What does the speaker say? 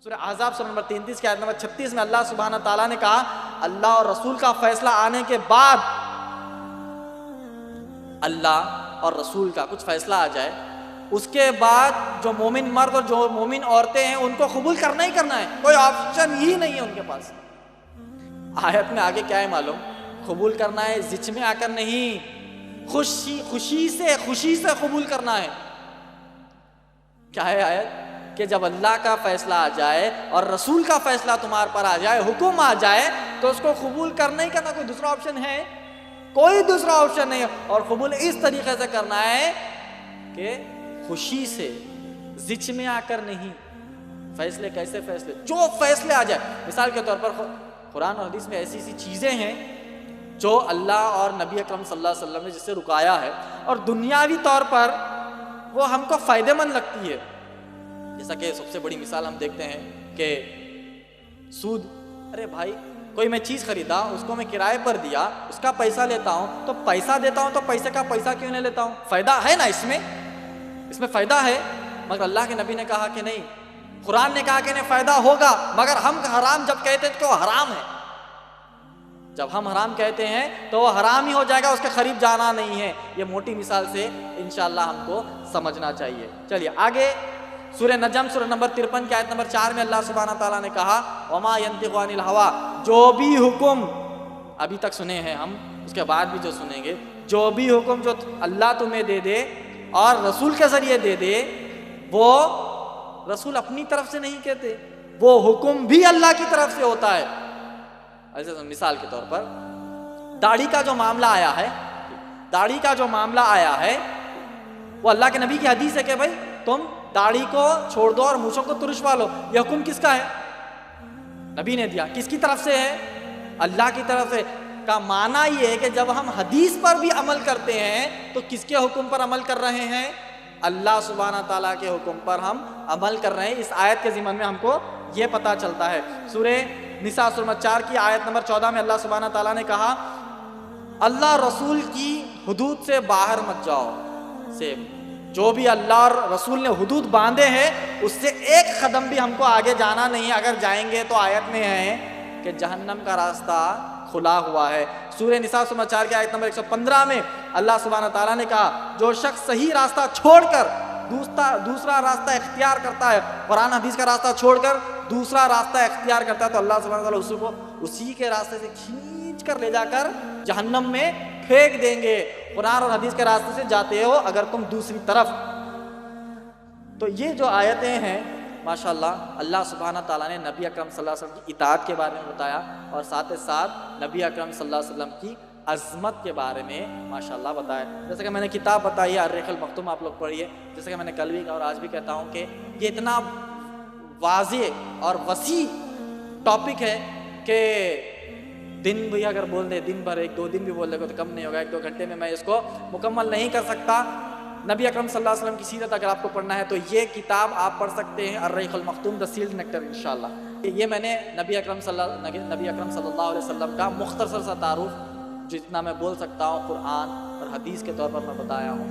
सूरह अहज़ाब सूरह नंबर 33 की आयत नंबर 36 में अल्लाह सुब्हानहू तआला ने कहा, अल्लाह और रसूल का फैसला आने के बाद, अल्लाह और रसूल का कुछ फैसला आ जाए, उसके बाद जो मोमिन मर्द और जो मोमिन औरतें हैं उनको कबूल करना ही करना है, कोई ऑप्शन ही नहीं है उनके पास। आयत में आगे क्या है मालूम? कबूल करना है जिच में आकर नहीं, खुशी से कबूल करना है। क्या है आयत? कि जब अल्लाह का फैसला आ जाए और रसूल का फैसला तुम्हारे पर आ जाए, हुक्म आ जाए, तो उसको कबूल करना ही करना, कोई दूसरा ऑप्शन है? कोई दूसरा ऑप्शन नहीं है। और कबूल इस तरीके से करना है कि खुशी से, जिच में आकर नहीं। फैसले कैसे? फैसले जो फैसले आ जाए। मिसाल के तौर पर कुरान और हदीस में ऐसी चीजें हैं जो अल्लाह और नबी अकरम सल्लल्लाहु अलैहि वसल्लम ने जिससे रुकाया है और दुनियावी तौर पर वो हमको फायदेमंद लगती है। जैसा कि सबसे बड़ी मिसाल हम देखते हैं कि सूद। अरे भाई, कोई मैं चीज़ खरीदा, उसको मैं किराए पर दिया, उसका पैसा लेता हूँ, तो पैसा देता हूँ तो पैसे का पैसा क्यों नहीं लेता हूँ? फ़ायदा है ना इसमें फ़ायदा है। मगर अल्लाह के नबी ने कहा कि नहीं, कुरान ने कहा कि नहीं फ़ायदा होगा, मगर हम हराम जब कहते हैं तो हराम है। जब हम हराम कहते हैं तो वो हराम ही हो जाएगा, उसके करीब जाना नहीं है। ये मोटी मिसाल से इंशाअल्लाह हमको समझना चाहिए। चलिए आगे, सूरह नजम सूरह नंबर 53 की आयत नंबर 4 में अल्लाह सुब्हानहू तआला ने कहा, वमा यंतिकु अनिल हवा, जो भी हुक्म अभी तक सुने हैं हम, उसके बाद भी जो सुनेंगे, जो भी हुक्म जो अल्लाह तुम्हें दे दे और रसूल के जरिए दे दे, वो रसूल अपनी तरफ से नहीं कहते, वो हुक्म भी अल्लाह की तरफ से होता है। ऐसे मिसाल के तौर पर दाढ़ी का जो मामला आया है, वो अल्लाह के नबी की हदीस है कि भाई तुम दाढ़ी को छोड़ दो और मूछों को तुरशवा लो। यह हुक्म किसका है? नबी ने दिया। किसकी तरफ से है? अल्लाह की तरफ से। का माना ये है कि जब हम हदीस पर भी अमल करते हैं तो किसके हुक्म पर अमल कर रहे हैं? अल्लाह सुब्हानहू तआला के हुक्म पर हम अमल कर रहे हैं। इस आयत के ज़िमन में हमको ये पता चलता है। सूरह निसा सूरह 4 की आयत नंबर 14 में अल्लाह सुब्हानहू तआला ने कहा, अल्लाह रसूल की हुदूद से बाहर मत जाओ। से जो भी अल्लाह और रसूल ने हुदूद बांधे हैं उससे एक कदम भी हमको आगे जाना नहीं है। अगर जाएंगे तो आयत में है कि जहन्नम का रास्ता खुला हुआ है। सूरह निसा सूरह 4 की आयत नंबर 115 में अल्लाह सुब्हानहू तआला ने कहा, जो शख्स सही रास्ता छोड़कर दूसरा रास्ता इख्तियार करता है, कुरान हदीस का रास्ता छोड़कर दूसरा रास्ता इख्तियार करता है, तो अल्लाह सुब्हानहू तआला उसको उसी के रास्ते से खींच कर ले जाकर जहन्नम में फेंक देंगे। कुरान और हदीस के रास्ते से जाते हो अगर तुम दूसरी तरफ। तो ये जो आयतें हैं माशाअल्लाह, अल्लाह सुब्हानहू तआला ने नबी अकरम सल्लल्लाहु अलैहि वसल्लम की इताअत के बारे में बताया और साथ ही साथ नबी अकरम सल्लल्लाहु अलैहि वसल्लम की अज़मत के बारे में माशाअल्लाह बताया। जैसे कि मैंने किताब बताई है अर्रिक़ुल मख्तूम, आप लोग पढ़िए। जैसे कि मैंने कल भी कहा और आज भी कहता हूँ कि ये इतना वाज़ेह और वसी टॉपिक है कि दिन भी अगर बोल दे, दिन भर 1-2 दिन भी बोल देगा तो कम नहीं होगा। 1-2 घंटे में मैं इसको मुकम्मल नहीं कर सकता। नबी अकरम सल्लल्लाहु अलैहि वसल्लम की सीरत अगर आपको पढ़ना है तो ये किताब आप पढ़ सकते हैं, अर्रिक़ुल मख्तूम, द सील्ड नेक्टर, इंशाअल्लाह। ये मैंने नबी अकरम सल्लल्लाहु अलैहि वसल्लम का मुख्तसर सा तारुफ जितना मैं बोल सकता हूँ कुरान और हदीस के तौर पर मैं बताया हूँ।